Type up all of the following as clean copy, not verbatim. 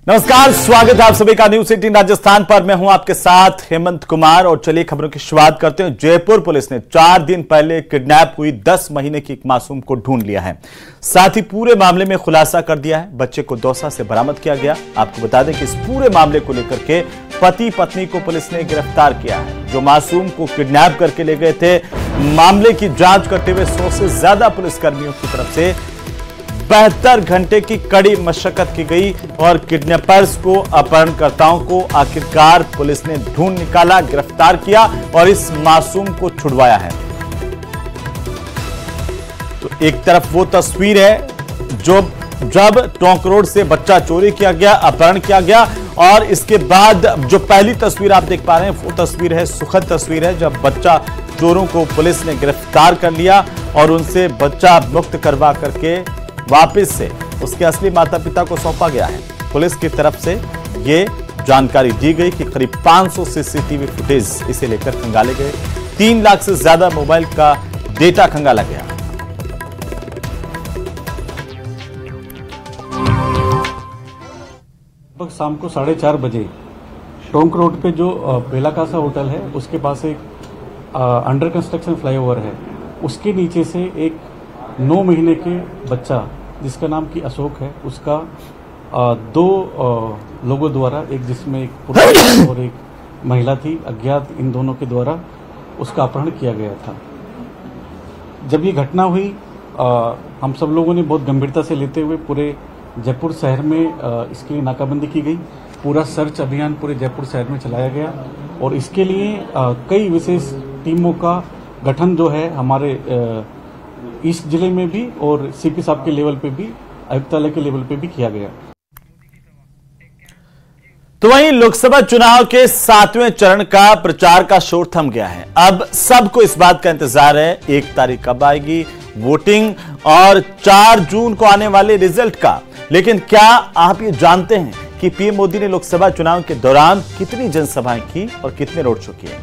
नमस्कार, स्वागत है आप सभी का न्यूज 18 राजस्थान पर। मैं हूं आपके साथ हेमंत कुमार और चलिए खबरों की शुरुआत करते हैं। जयपुर पुलिस ने 4 दिन पहले किडनैप हुई 10 महीने की एक मासूम को ढूंढ लिया है। साथ ही पूरे मामले में खुलासा कर दिया है। बच्चे को दौसा से बरामद किया गया। आपको बता दें कि इस पूरे मामले को लेकर के पति पत्नी को पुलिस ने गिरफ्तार किया है, जो मासूम को किडनैप करके ले गए थे। मामले की जांच करते हुए 100 से ज्यादा पुलिसकर्मियों की तरफ से 72 घंटे की कड़ी मशक्कत की गई और किडनैपर्स को, अपहरणकर्ताओं को आखिरकार पुलिस ने ढूंढ निकाला, गिरफ्तार किया और इस मासूम को छुड़वाया है। तो एक तरफ वो तस्वीर है जब टोंक रोड से बच्चा चोरी किया गया, अपहरण किया गया, और इसके बाद जो पहली तस्वीर आप देख पा रहे हैं वो तस्वीर है, सुखद तस्वीर है, जब बच्चा चोरों को पुलिस ने गिरफ्तार कर लिया और उनसे बच्चा मुक्त करवा करके वापस से उसके असली माता पिता को सौंपा गया है। पुलिस की तरफ से ये जानकारी दी गई कि करीब 500 सीसीटीवी फुटेज इसे लेकर खंगाले गए। 3 लाख से ज्यादा मोबाइल का डेटा खंगाला गया। लगभग शाम को 4:30 बजे टोंक रोड पे जो बेलाकासा होटल है उसके पास एक अंडर कंस्ट्रक्शन फ्लाईओवर है, उसके नीचे से एक 9 महीने के बच्चा जिसका नाम की अशोक है, उसका 2 लोगों द्वारा, एक जिसमें एक पुरुष और एक महिला थी, अज्ञात इन दोनों के द्वारा उसका अपहरण किया गया था। जब ये घटना हुई हम सब लोगों ने बहुत गंभीरता से लेते हुए पूरे जयपुर शहर में इसके लिए नाकाबंदी की गई। पूरा सर्च अभियान पूरे जयपुर शहर में चलाया गया और इसके लिए कई विशेष टीमों का गठन जो है हमारे ईस्ट जिले में भी और सीपी साहब के लेवल पे भी, आयुक्तालय के लेवल पे भी किया गया। तो वहीं लोकसभा चुनाव के 7वें चरण का प्रचार का शोर थम गया है। अब सबको इस बात का इंतजार है 1 तारीख कब आएगी वोटिंग और 4 जून को आने वाले रिजल्ट का। लेकिन क्या आप ये जानते हैं कि पीएम मोदी ने लोकसभा चुनाव के दौरान कितनी जनसभाएं की और कितने रोड शो किए?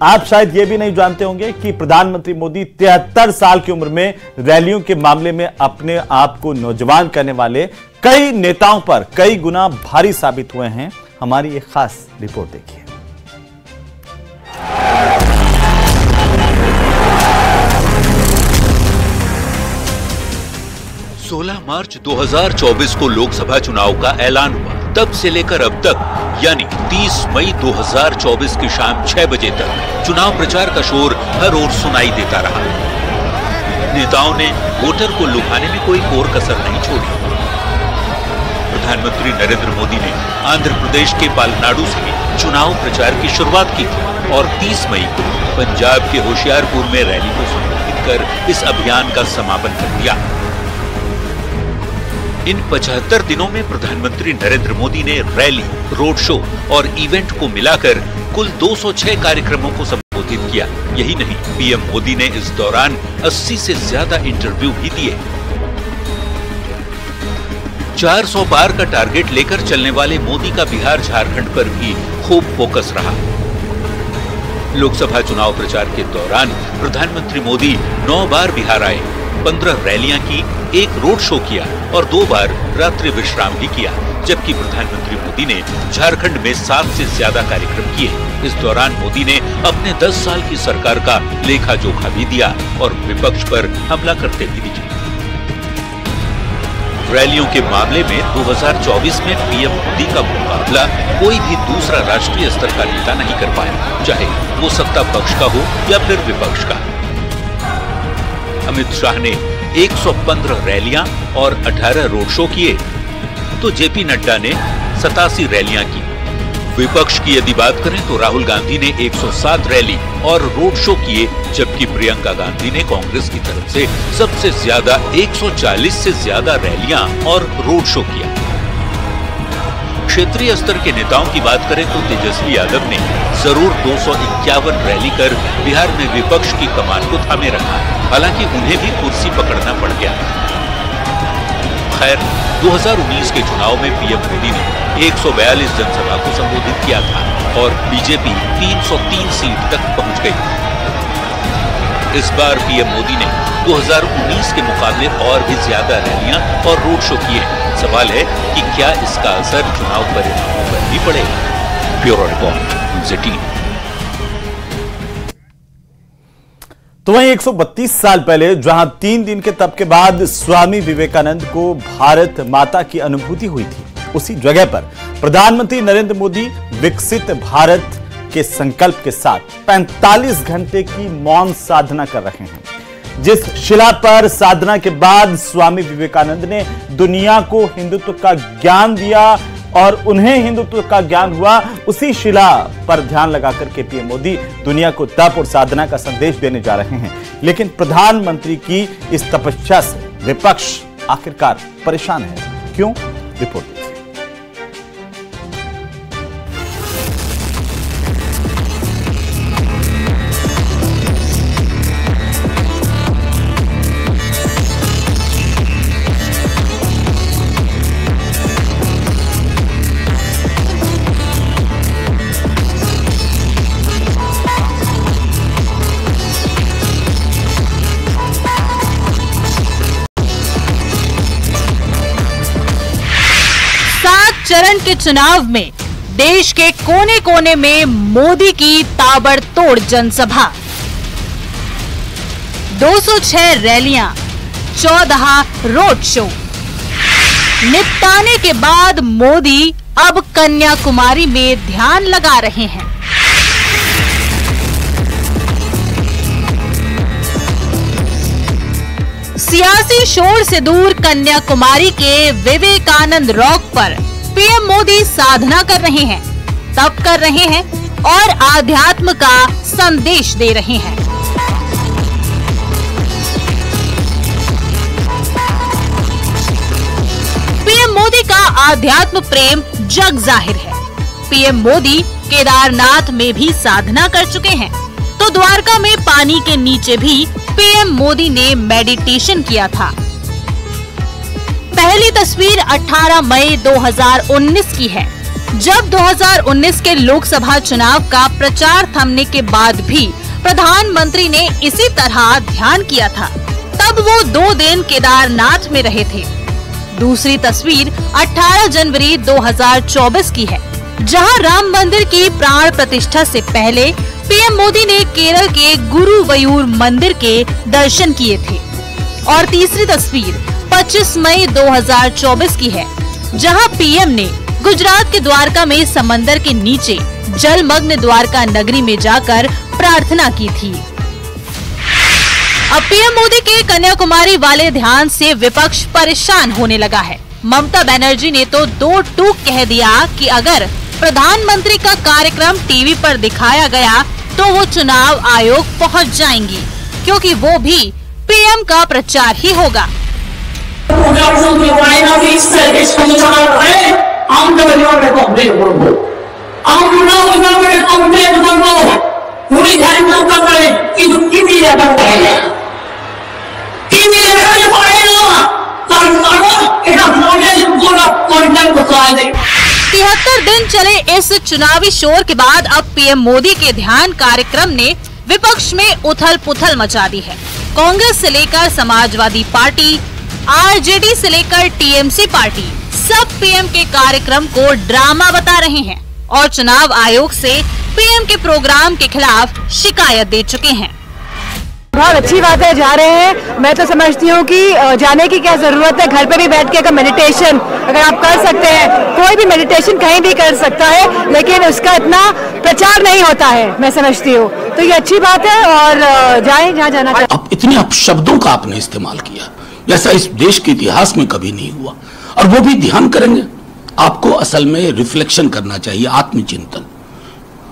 आप शायद ये भी नहीं जानते होंगे कि प्रधानमंत्री मोदी 73 साल की उम्र में रैलियों के मामले में अपने आप को नौजवान करने वाले कई नेताओं पर कई गुना भारी साबित हुए हैं। हमारी एक खास रिपोर्ट देखिए। 16 मार्च 2024 को लोकसभा चुनाव का ऐलान हुआ। तब से लेकर अब तक यानी 30 मई 2024 की शाम 6 बजे तक चुनाव प्रचार का शोर हर ओर सुनाई देता रहा। नेताओं ने वोटर को लुभाने में कोई कोर कसर नहीं छोड़ी। प्रधानमंत्री नरेंद्र मोदी ने आंध्र प्रदेश के पालनाडु से चुनाव प्रचार की शुरुआत की थी और 30 मई को पंजाब के होशियारपुर में रैली को संबोधित कर इस अभियान का समापन कर दिया। इन 75 दिनों में प्रधानमंत्री नरेंद्र मोदी ने रैली, रोड शो और इवेंट को मिलाकर कुल 206 कार्यक्रमों को संबोधित किया। यही नहीं, पीएम मोदी ने इस दौरान 80 से ज्यादा इंटरव्यू भी दिए। 400 पार का टारगेट लेकर चलने वाले मोदी का बिहार झारखंड पर भी खूब फोकस रहा। लोकसभा चुनाव प्रचार के दौरान प्रधानमंत्री मोदी 9 बार बिहार आए, 15 रैलियां की, 1 रोड शो किया और 2 बार रात्रि विश्राम भी किया। जबकि प्रधानमंत्री मोदी ने झारखंड में 7 से ज्यादा कार्यक्रम किए। इस दौरान मोदी ने अपने 10 साल की सरकार का लेखा जोखा भी दिया और विपक्ष पर हमला करते भी दिखे। रैलियों के मामले में 2024 में पीएम मोदी का मुकाबला कोई भी दूसरा राष्ट्रीय स्तर का नेता नहीं कर पाया, चाहे वो सत्ता पक्ष का हो या फिर विपक्ष का। अमित शाह ने 115 रैलियां और 18 रोड शो किए, तो जेपी नड्डा ने 87 रैलियां की। विपक्ष की यदि बात करें तो राहुल गांधी ने 107 रैली और रोड शो किए, जबकि प्रियंका गांधी ने कांग्रेस की तरफ से सबसे ज्यादा 140 से ज्यादा रैलियां और रोड शो किया। क्षेत्रीय स्तर के नेताओं की बात करें तो तेजस्वी यादव ने जरूर 251 रैली कर बिहार में विपक्ष की कमान को थामे रखा, हालांकि उन्हें भी कुर्सी पकड़ना पड़ गया। खैर, 2019 के चुनाव में पीएम मोदी ने 142 जनसभा को संबोधित किया था और बीजेपी 303 सीट तक पहुंच गई। इस बार पीएम मोदी ने 2019 के मुकाबले और भी ज्यादा रैलियां और रोड शो किए। सवाल है कि क्या इसका असर चुनाव परिणामों पर भी पड़ेगा। Bureau report, news 18। तो वहीं 132 साल पहले जहां 3 दिन के तप के बाद स्वामी विवेकानंद को भारत माता की अनुभूति हुई थी, उसी जगह पर प्रधानमंत्री नरेंद्र मोदी विकसित भारत के संकल्प के साथ 45 घंटे की मौन साधना कर रहे हैं। जिस शिला पर साधना के बाद स्वामी विवेकानंद ने दुनिया को हिंदुत्व का ज्ञान दिया और उन्हें हिंदुत्व का ज्ञान हुआ, उसी शिला पर ध्यान लगाकर के पीएम मोदी दुनिया को तप और साधना का संदेश देने जा रहे हैं। लेकिन प्रधानमंत्री की इस तपस्या से विपक्ष आखिरकार परेशान है। क्यों? रिपोर्ट देखिए। चरण के चुनाव में देश के कोने कोने में मोदी की ताबड़तोड़ जनसभा, 206 रैलियां, 14 रोड शो निपटाने के बाद मोदी अब कन्याकुमारी में ध्यान लगा रहे हैं। सियासी शोर से दूर कन्याकुमारी के विवेकानंद रॉक पर पीएम मोदी साधना कर रहे हैं, तप कर रहे हैं और आध्यात्म का संदेश दे रहे हैं। पीएम मोदी का आध्यात्म प्रेम जग जाहिर है। पीएम मोदी केदारनाथ में भी साधना कर चुके हैं, तो द्वारका में पानी के नीचे भी पीएम मोदी ने मेडिटेशन किया था। पहली तस्वीर 18 मई 2019 की है, जब 2019 के लोकसभा चुनाव का प्रचार थमने के बाद भी प्रधानमंत्री ने इसी तरह ध्यान किया था। तब वो 2 दिन केदारनाथ में रहे थे। दूसरी तस्वीर 18 जनवरी 2024 की है, जहां राम मंदिर की प्राण प्रतिष्ठा से पहले पीएम मोदी ने केरल के गुरुवयूर मंदिर के दर्शन किए थे। और तीसरी तस्वीर 25 मई 2024 की है, जहां पीएम ने गुजरात के द्वारका में समंदर के नीचे जलमग्न द्वारका नगरी में जाकर प्रार्थना की थी। अब पीएम मोदी के कन्याकुमारी वाले ध्यान से विपक्ष परेशान होने लगा है। ममता बनर्जी ने तो 2 टूक कह दिया कि अगर प्रधानमंत्री का कार्यक्रम टीवी पर दिखाया गया तो वो चुनाव आयोग पहुंच जाएंगी, क्योंकि वो भी पीएम का प्रचार ही होगा। तिहत्तर दिन चले इस चुनावी शोर के बाद अब पीएम मोदी के ध्यान कार्यक्रम ने विपक्ष में उथल पुथल मचा दी है। कांग्रेस से लेकर समाजवादी पार्टी, आरजेडी से लेकर टीएमसी पार्टी, सब पीएम के कार्यक्रम को ड्रामा बता रहे हैं और चुनाव आयोग से पीएम के प्रोग्राम के खिलाफ शिकायत दे चुके हैं। बहुत अच्छी बात है, जा रहे हैं। मैं तो समझती हूँ कि जाने की क्या जरूरत है, घर पे भी बैठ के अगर मेडिटेशन अगर आप कर सकते हैं, कोई भी मेडिटेशन कहीं भी कर सकता है, लेकिन उसका इतना प्रचार नहीं होता है, मैं समझती हूँ। तो ये अच्छी बात है और जाएं जहाँ जाना चाहिए। अब इतने अपशब्दों का आपने इस्तेमाल किया जैसा इस देश के इतिहास में कभी नहीं हुआ, और वो भी ध्यान करेंगे। आपको असल में रिफ्लेक्शन करना चाहिए, आत्मचिंतन,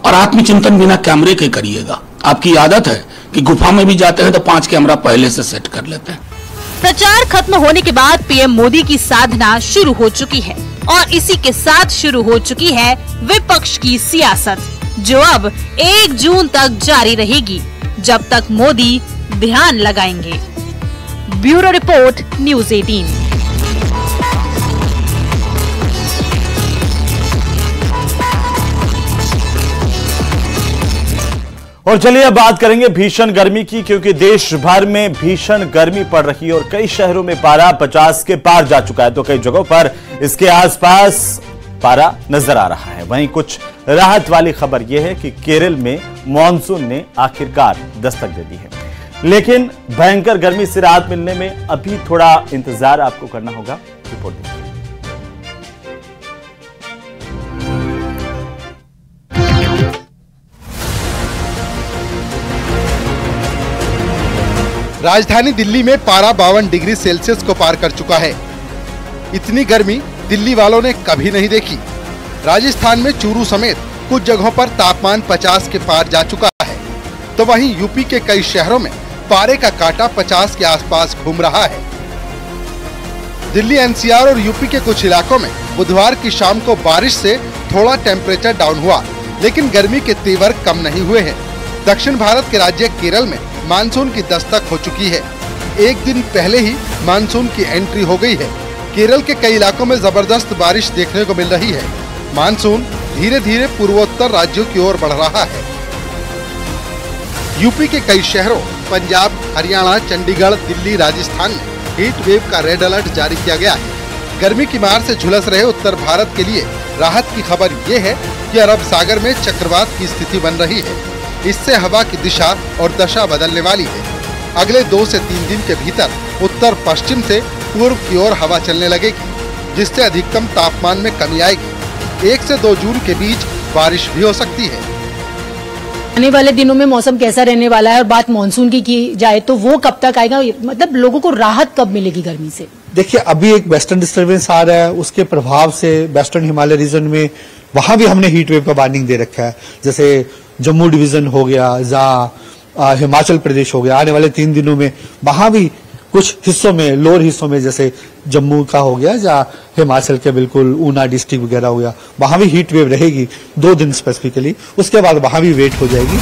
और आत्मचिंतन बिना कैमरे के करिएगा। आपकी आदत है कि गुफा में भी जाते हैं तो 5 कैमरा पहले से सेट कर लेते हैं। प्रचार खत्म होने के बाद पीएम मोदी की साधना शुरू हो चुकी है और इसी के साथ शुरू हो चुकी है विपक्ष की सियासत, जो अब 1 जून तक जारी रहेगी, जब तक मोदी ध्यान लगाएंगे। Bureau report, news 18। और चलिए अब बात करेंगे भीषण गर्मी की, क्योंकि देश भर में भीषण गर्मी पड़ रही है और कई शहरों में पारा 50 के पार जा चुका है, तो कई जगहों पर इसके आसपास पारा नजर आ रहा है। वहीं कुछ राहत वाली खबर यह है कि केरल में मॉनसून ने आखिरकार दस्तक दे दी है, लेकिन भयंकर गर्मी से राहत मिलने में अभी थोड़ा इंतजार आपको करना होगा। रिपोर्ट देखिए। राजधानी दिल्ली में पारा 52 डिग्री सेल्सियस को पार कर चुका है। इतनी गर्मी दिल्ली वालों ने कभी नहीं देखी। राजस्थान में चूरू समेत कुछ जगहों पर तापमान 50 के पार जा चुका है, तो वहीं यूपी के कई शहरों में पारे का कांटा 50 के आसपास घूम रहा है। दिल्ली एनसीआर और यूपी के कुछ इलाकों में बुधवार की शाम को बारिश से थोड़ा टेम्परेचर डाउन हुआ, लेकिन गर्मी के तेवर कम नहीं हुए हैं। दक्षिण भारत के राज्य केरल में मानसून की दस्तक हो चुकी है। एक दिन पहले ही मानसून की एंट्री हो गई है। केरल के कई इलाकों में जबरदस्त बारिश देखने को मिल रही है। मानसून धीरे धीरे पूर्वोत्तर राज्यों की ओर बढ़ रहा है। यूपी के कई शहरों पंजाब, हरियाणा, चंडीगढ़, दिल्ली, राजस्थान में हीट वेव का रेड अलर्ट जारी किया गया है। गर्मी की मार से झुलस रहे उत्तर भारत के लिए राहत की खबर ये है कि अरब सागर में चक्रवात की स्थिति बन रही है। इससे हवा की दिशा और दशा बदलने वाली है। अगले 2 से 3 दिन के भीतर उत्तर पश्चिम से पूर्व की ओर हवा चलने लगेगी, जिससे अधिकतम तापमान में कमी आएगी। 1 से 2 जून के बीच बारिश भी हो सकती है। आने वाले दिनों में मौसम कैसा रहने वाला है और बात मानसून की जाए तो वो कब तक आएगा, मतलब लोगों को राहत कब मिलेगी गर्मी से? देखिए, अभी एक वेस्टर्न डिस्टर्बेंस आ रहा है, उसके प्रभाव से वेस्टर्न हिमालय रीजन में वहां भी हमने हीट वेव का वार्निंग दे रखा है। जैसे जम्मू डिवीजन हो गया, जहाँ हिमाचल प्रदेश हो गया, आने वाले 3 दिनों में वहां भी कुछ हिस्सों में, लोअर हिस्सों में, जैसे जम्मू का हो गया, जहाँ हिमाचल के बिल्कुल ऊना डिस्ट्रिक्ट वगैरह हो गया, वहां भी हीट वेव रहेगी 2 दिन स्पेसिफिकली। उसके बाद वहां भी वेट हो जाएगी।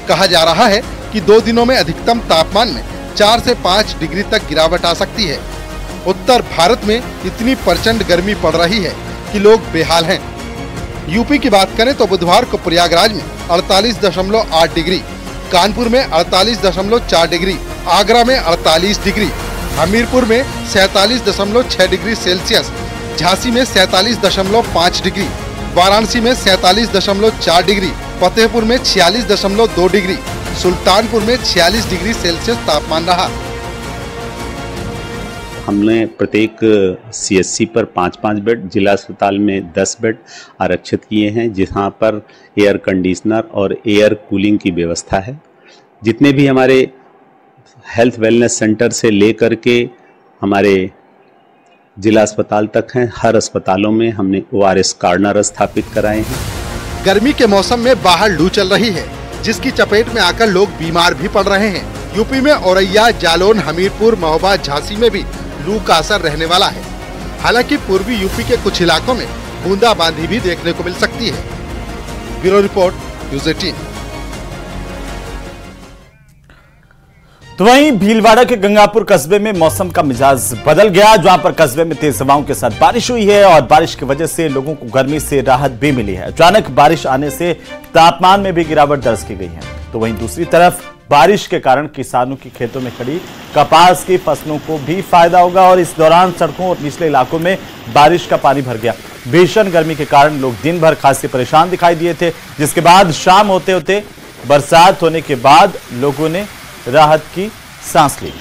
कहा जा रहा है कि 2 दिनों में अधिकतम तापमान में 4 से 5 डिग्री तक गिरावट आ सकती है। उत्तर भारत में इतनी प्रचंड गर्मी पड़ रही है कि लोग बेहाल हैं। यूपी की बात करें तो बुधवार को प्रयागराज में 48.8 डिग्री, कानपुर में 48.4 डिग्री, आगरा में 48 डिग्री, हमीरपुर में 47.6 डिग्री सेल्सियस, झांसी में 47.5 डिग्री, वाराणसी में 47.4 डिग्री, फतेहपुर में 46.2 डिग्री, सुल्तानपुर में 46 डिग्री सेल्सियस तापमान रहा। हमने प्रत्येक सीएचसी पर 5-5 बेड, जिला अस्पताल में 10 बेड आरक्षित किए हैं, जहां पर एयर कंडीशनर और एयर कूलिंग की व्यवस्था है। जितने भी हमारे हेल्थ वेलनेस सेंटर से लेकर के हमारे जिला अस्पताल तक हैं, हर अस्पतालों में हमने ORS कॉर्नर स्थापित कराए हैं। गर्मी के मौसम में बाहर लू चल रही है, जिसकी चपेट में आकर लोग बीमार भी पड़ रहे हैं। यूपी में औरैया, जालौन, हमीरपुर, महोबा, झांसी में भी लू का असर रहने वाला है। हालांकि पूर्वी यूपी के कुछ इलाकों में बूंदाबांदी भी देखने को मिल सकती है। Bureau report, news 18। तो वहीं भीलवाड़ा के गंगापुर कस्बे में मौसम का मिजाज बदल गया, जहां पर कस्बे में तेज हवाओं के साथ बारिश हुई है और बारिश की वजह से लोगों को गर्मी से राहत भी मिली है। अचानक बारिश आने से तापमान में भी गिरावट दर्ज की गई है। तो वहीं दूसरी तरफ बारिश के कारण किसानों की खेतों में खड़ी कपास की फसलों को भी फायदा होगा और इस दौरान सड़कों और निचले इलाकों में बारिश का पानी भर गया। भीषण गर्मी के कारण लोग दिन भर खासे परेशान दिखाई दिए थे, जिसके बाद शाम होते होते बरसात होने के बाद लोगों ने राहत की सांस ली।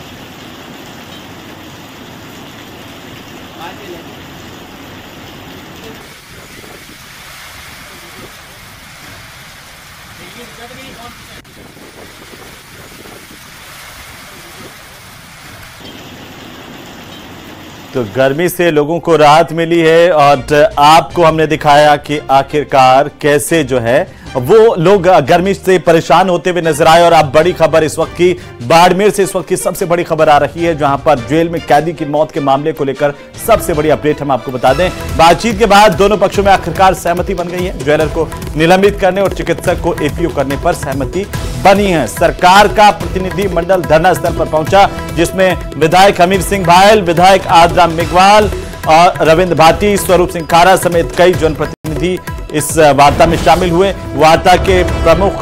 तो गर्मी से लोगों को राहत मिली है और आपको हमने दिखाया कि आखिरकार कैसे जो है वो लोग गर्मी से परेशान होते हुए नजर आए। और अब बड़ी खबर इस वक्त की बाड़मेर से, इस वक्त की सबसे बड़ी खबर आ रही है, जहां पर जेल में कैदी की मौत के मामले को लेकर सबसे बड़ी अपडेट हम आपको बता दें। बातचीत के बाद दोनों पक्षों में आखिरकार सहमति बन गई है। ज्वेलर को निलंबित करने और चिकित्सक को एपीओ करने पर सहमति बनी है। सरकार का प्रतिनिधि मंडल धरना स्थल पर पहुंचा, जिसमें विधायक हमीर सिंह भायल, विधायक आदराम मेघवाल और रविंद्र भाटी, स्वरूप सिंह खारा समेत कई जनप्रतिनिधि इस वार्ता में शामिल हुए। वार्ता के प्रमुख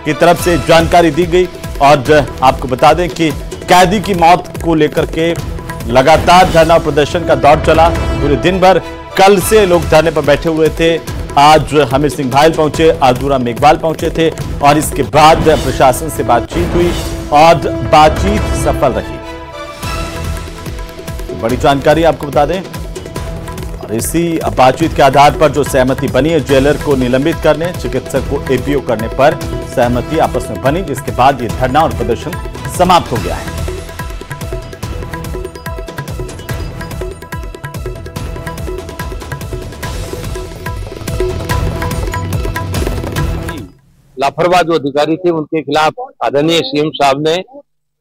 की तरफ से जानकारी दी गई और आपको बता दें कि कैदी की मौत को लेकर के लगातार धरना और प्रदर्शन का दौर चला पूरे दिन भर। कल से लोग धरने पर बैठे हुए थे। आज हमीर सिंह भायल पहुंचे, आदूरा मेघवाल पहुंचे थे और इसके बाद प्रशासन से बातचीत हुई और बातचीत सफल रही। बड़ी जानकारी आपको बता दें और इसी बातचीत के आधार पर जो सहमति बनी है, जेलर को निलंबित करने, चिकित्सक को एपीओ करने पर सहमति आपस में बनी, जिसके बाद ये धरना और प्रदर्शन समाप्त हो गया है। लापरवाह जो अधिकारी थे उनके खिलाफ आदरणीय सीएम साहब ने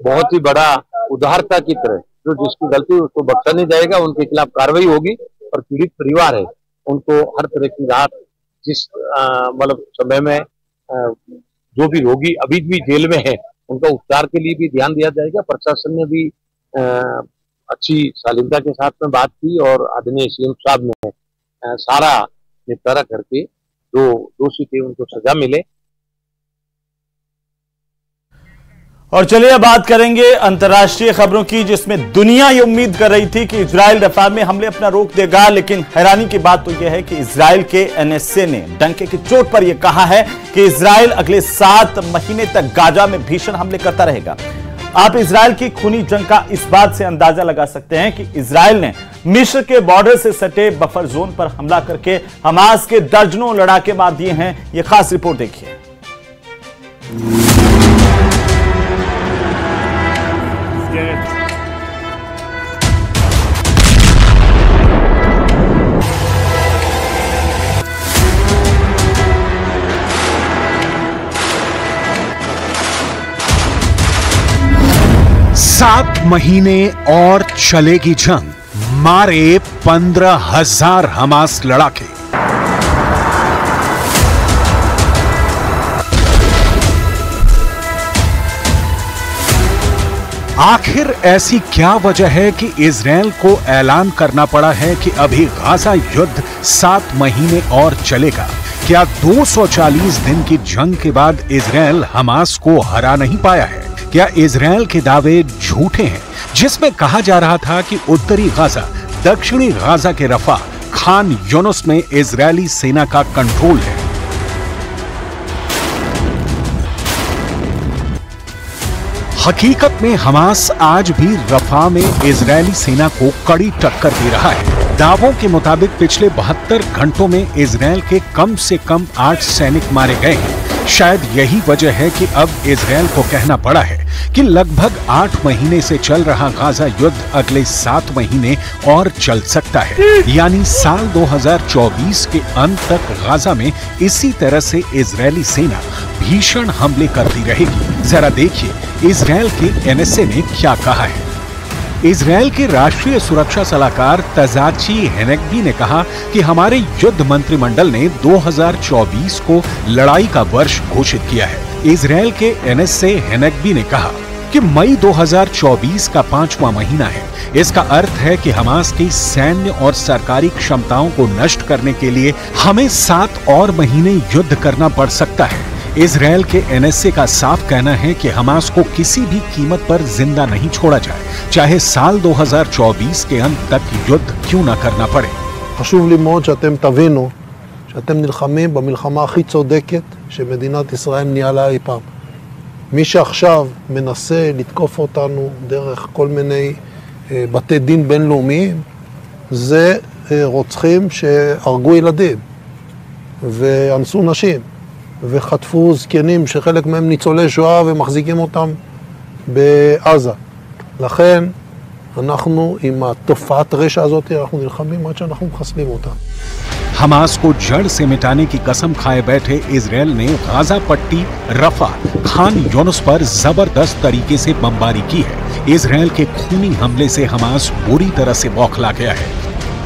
बहुत ही बड़ा उदारता की तरह जो जिसकी गलती उसको बख्शा नहीं जाएगा, उनके खिलाफ कार्रवाई होगी और पीड़ित परिवार है उनको हर तरह की राहत, जिस मतलब समय में जो भी रोगी अभी भी जेल में है उनका उपचार के लिए भी ध्यान दिया जाएगा। प्रशासन ने भी अच्छी शालीनता के साथ में बात की और आदरणीय सीएम साहब ने सारा निपटारा करके जो दोषी थे उनको सजा मिले। और चलिए अब बात करेंगे अंतर्राष्ट्रीय खबरों की, जिसमें दुनिया ये उम्मीद कर रही थी कि इजराइल रफा में हमले अपना रोक देगा, लेकिन हैरानी की बात तो यह है कि इजराइल के एनएसए ने डंके की चोट पर यह कहा है कि इजराइल अगले 7 महीने तक गाजा में भीषण हमले करता रहेगा। आप इजराइल की खूनी जंग का इस बात से अंदाजा लगा सकते हैं कि इजराइल ने मिस्र के बॉर्डर से सटे बफर जोन पर हमला करके हमास के दर्जनों लड़ाके मार दिए हैं। यह खास रिपोर्ट देखिए। 7 महीने और चलेगी जंग, मारे 15,000 हमास लड़ाके। आखिर ऐसी क्या वजह है कि इजराइल को ऐलान करना पड़ा है कि अभी गाजा युद्ध 7 महीने और चलेगा? क्या 240 दिन की जंग के बाद इजराइल हमास को हरा नहीं पाया है? क्या इजराइल के दावे झूठे हैं, जिसमें कहा जा रहा था कि उत्तरी गाजा, दक्षिणी गाजा के रफा, खान यूनुस में इजरायली सेना का कंट्रोल है? हकीकत में हमास आज भी रफा में इजरायली सेना को कड़ी टक्कर दे रहा है। दावों के मुताबिक पिछले 72 घंटों में इजराइल के कम से कम 8 सैनिक मारे गए हैं। शायद यही वजह है कि अब इजराइल को कहना पड़ा है कि लगभग 8 महीने से चल रहा गाजा युद्ध अगले 7 महीने और चल सकता है, यानी साल 2024 के अंत तक गाजा में इसी तरह से इजरायली सेना भीषण हमले करती रहेगी। जरा देखिए इजराइल के एनएसए ने क्या कहा है। इजराइल के राष्ट्रीय सुरक्षा सलाहकार तजाची हेनेगबी ने कहा कि हमारे युद्ध मंत्रिमंडल ने 2024 को लड़ाई का वर्ष घोषित किया है। इजराइल के एनएसए हेनेगबी ने कहा कि मई 2024 का 5वां महीना है। इसका अर्थ है कि हमास की सैन्य और सरकारी क्षमताओं को नष्ट करने के लिए हमें 7 और महीने युद्ध करना पड़ सकता है। इजराइल के एनएसए का साफ कहना है कि हमास को किसी भी कीमत पर जिंदा नहीं छोड़ा जाए, चाहे साल 2024 के अंत तक युद्ध क्यों न करना पड़े। חשוב לי מאוד שאתם תבינו שאתם נלחמים במלחמה הכי צודקת שמדינת ישראל ניהלה אי פעם. מי שעכשיו מנסה לתקוף אותנו דרך כל מיני בתי דין בינלאומיים זה רוצחים שהרגו ילדים ואנסו נשים וחטפו זקנים שחלק מהם ניצולי שואה ומחזיקים אותם בעזה. לכן אנחנו עם התופעת רשע הזאת אנחנו נלחמים עד שאנחנו מחסלים אותה. हमास को जड़ से मिटाने की कसम खाए बैठे इजराइल ने गाजा पट्टी, रफा, खान यूनुस पर जबरदस्त तरीके से बमबारी की है। इजराइल के खूनी हमले से हमास बुरी तरह से बौखला गया है।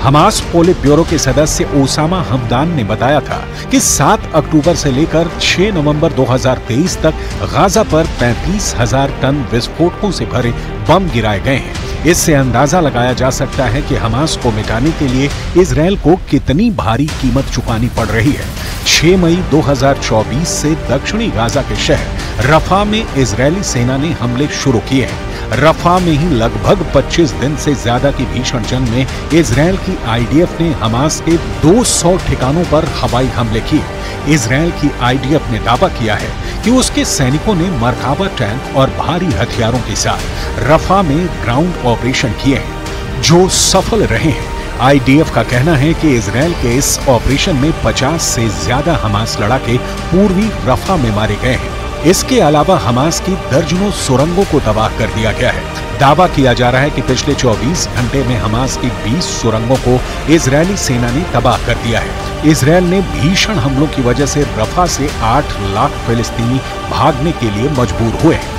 हमास पोलित ब्यूरो के सदस्य ओसामा हमदान ने बताया था कि 7 अक्टूबर से लेकर 6 नवंबर 2023 तक गाजा पर 35,000 टन विस्फोटकों से भरे बम गिराए गए हैं। इससे अंदाजा लगाया जा सकता है कि हमास को मिटाने के लिए इजरायल को कितनी भारी कीमत चुकानी पड़ रही है। 6 मई 2024 से दक्षिणी गाजा के शहर रफा में इजरायली सेना ने हमले शुरू किए हैं। रफा में ही लगभग 25 दिन से ज्यादा की भीषण जंग में इजरायल की आईडीएफ ने हमास के 200 ठिकानों पर हवाई हमले किए। इजरायल की आईडीएफ ने दावा किया है कि उसके सैनिकों ने मरकाबा टैंक और भारी हथियारों के साथ रफा में ग्राउंड ऑपरेशन किए हैं, जो सफल रहे हैं। आईडीएफ का कहना है कि इजरायल के इस ऑपरेशन में 50 से ज्यादा हमास लड़ाके पूर्वी रफा में मारे गए हैं। इसके अलावा हमास की दर्जनों सुरंगों को तबाह कर दिया गया है। दावा किया जा रहा है कि पिछले 24 घंटे में हमास की 20 सुरंगों को इजरायली सेना ने तबाह कर दिया है। इजरायल ने भीषण हमलों की वजह से रफा से 8 लाख फिलिस्तीनी भागने के लिए मजबूर हुए हैं।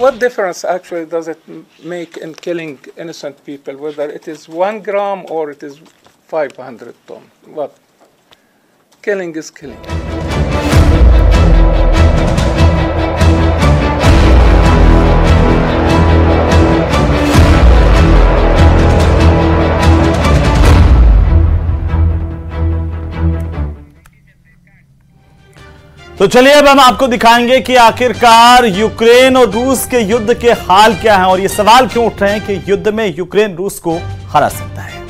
What difference actually does it make in killing innocent people, whether it is 1 gram or it is 500 ton? What? Killing is killing. तो चलिए अब हम आपको दिखाएंगे कि आखिरकार यूक्रेन और रूस के युद्ध के हाल क्या हैं और ये सवाल क्यों उठ रहे हैं कि युद्ध में यूक्रेन रूस को हरा सकता है।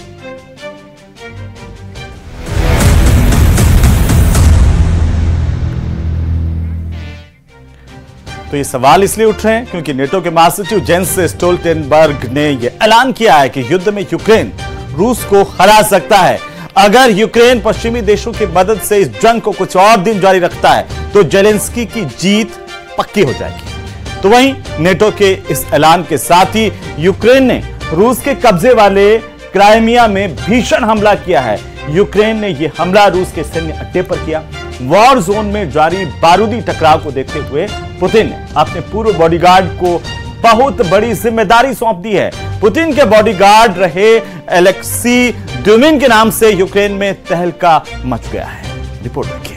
तो ये सवाल इसलिए उठ रहे हैं क्योंकि नेटो के महासचिव जेंस स्टोल्टेनबर्ग ने यह ऐलान किया है कि युद्ध में यूक्रेन रूस को हरा सकता है। अगर यूक्रेन पश्चिमी देशों की मदद से इस जंग को कुछ और दिन जारी रखता है तो जेलेंस्की की जीत पक्की हो जाएगी। तो वहीं नेटो के इस ऐलान के साथ ही यूक्रेन ने रूस के कब्जे वाले क्राइमिया में भीषण हमला किया है। यूक्रेन ने यह हमला रूस के सैन्य अड्डे पर किया। वॉर जोन में जारी बारूदी टकराव को देखते हुए पुतिन ने अपने पूर्व बॉडीगार्ड को बहुत बड़ी जिम्मेदारी सौंप दी है। पुतिन के बॉडीगार्ड रहे एलेक्सी ड्यूमिन के नाम से यूक्रेन में तहलका मच गया है। रिपोर्ट देखिए।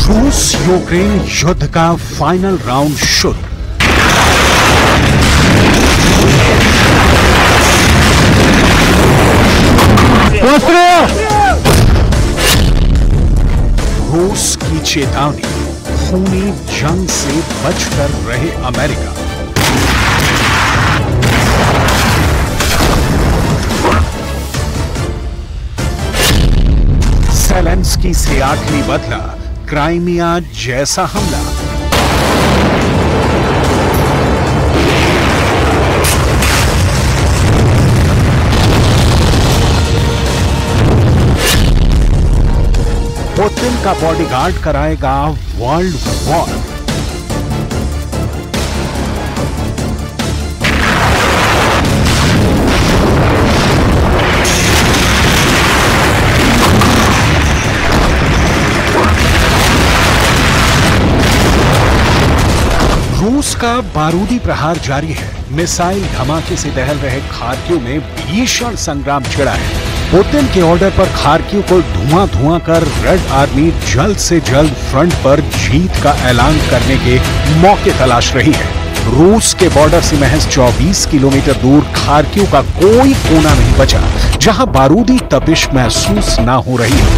रूस यूक्रेन युद्ध का फाइनल राउंड शुरू। रूस की चेतावनी, खूनी जंग से बचकर रहे अमेरिका। ज़ेलेंस्की से आखिरी बदला, क्राइमिया जैसा हमला। पुतिन का बॉडीगार्ड कराएगा वर्ल्ड वॉर। रूस का बारूदी प्रहार जारी है। मिसाइल धमाके से दहल रहे खार्किव में भीषण संग्राम छिड़ा है। पुतिन के ऑर्डर पर खार्किव को धुआं कर रेड आर्मी जल्द से जल्द फ्रंट पर जीत का ऐलान करने के मौके तलाश रही है। रूस के बॉर्डर से महज 24 किलोमीटर दूर खार्किव का कोई कोना नहीं बचा जहां बारूदी तपिश महसूस ना हो रही है।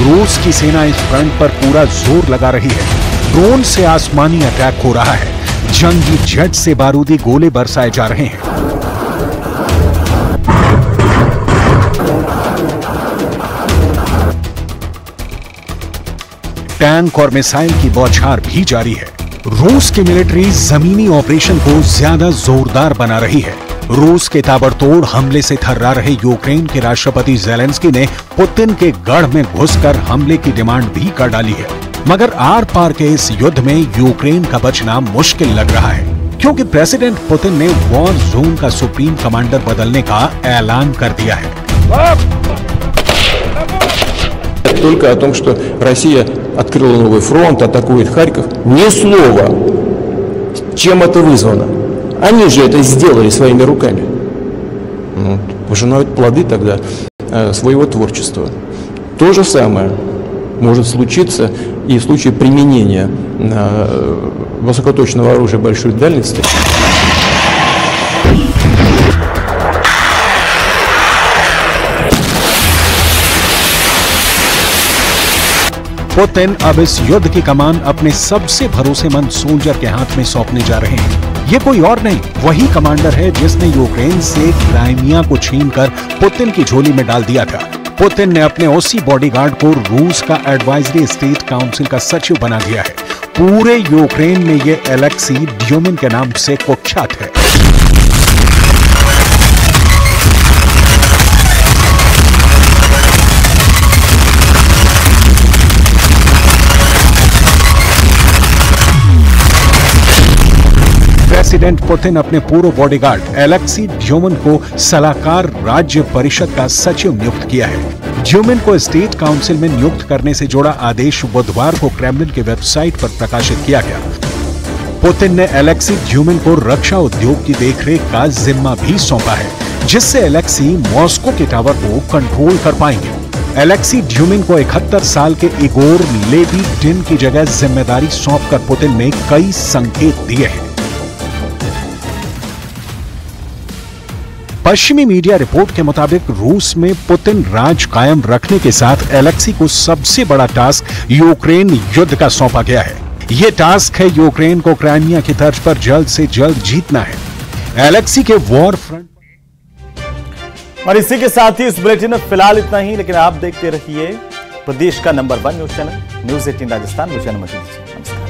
रूस की सेना इस फ्रंट पर पूरा जोर लगा रही है। ड्रोन से आसमानी अटैक हो रहा है। जंगी जेट से बारूदी गोले बरसाए जा रहे हैं। टैंक और मिसाइल की बौछार भी जारी है। रूस की मिलिट्री जमीनी ऑपरेशन को ज्यादा जोरदार बना रही है। रूस के ताबड़तोड़ हमले से थर्रा रहे यूक्रेन के राष्ट्रपति ज़ेलेंस्की ने पुतिन के गढ़ में घुसकर हमले की डिमांड भी कर डाली है। मगर आर पार के इस युद्ध में यूक्रेन का बचना मुश्किल लग रहा है, क्योंकि प्रेसिडेंट पुतिन ने वॉर जोन का सुप्रीम कमांडर बदलने का ऐलान कर दिया है। Только о том, что Россия открыла новый фронт, атакует Харьков, ни слова Чем это вызвано? Они же это сделали своими руками. Пожинают плоды тогда своего творчества. То же самое может случиться и в случае применения высокоточного оружия большой дальности. पुतिन अब इस युद्ध की कमान अपने सबसे भरोसेमंद सोल्जर के हाथ में सौंपने जा रहे हैं। ये कोई और नहीं, वही कमांडर है जिसने यूक्रेन से क्राइमिया को छीनकर पुतिन की झोली में डाल दिया था। पुतिन ने अपने उसी बॉडीगार्ड को रूस का एडवाइजरी स्टेट काउंसिल का सचिव बना दिया है। पूरे यूक्रेन में ये एलेक्सी ड्यूमिन के नाम से कुख्यात है। प्रेसिडेंट पुतिन अपने पूर्व बॉडीगार्ड एलेक्सी ड्यूमिन को सलाहकार राज्य परिषद का सचिव नियुक्त किया है। ड्यूमिन को स्टेट काउंसिल में नियुक्त करने से जुड़ा आदेश बुधवार को क्रेमलिन की वेबसाइट पर प्रकाशित किया गया। पुतिन ने एलेक्सी ड्यूमिन को रक्षा उद्योग की देखरेख का जिम्मा भी सौंपा है, जिससे एलेक्सी मॉस्को के टावर को कंट्रोल कर पाएंगे। एलेक्सी ड्यूमिन को 71 साल के इगोर लेविडिन की जगह जिम्मेदारी सौंपकर पुतिन ने कई संकेत दिए हैं। पश्चिमी मीडिया रिपोर्ट के मुताबिक रूस में पुतिन राज कायम रखने के साथ एलेक्सी को सबसे बड़ा टास्क यूक्रेन युद्ध का सौंपा गया है। यह टास्क है यूक्रेन को क्राइमिया की तर्ज पर जल्द से जल्द जीतना है। एलेक्सी के वॉर फ्रंट। और इसी के साथ ही इस बुलेटिन में फिलहाल इतना ही, लेकिन आप देखते रहिए प्रदेश का number 1 news channel news 18 Rajasthan. मुझे अनुमति दीजिए। नमस्कार।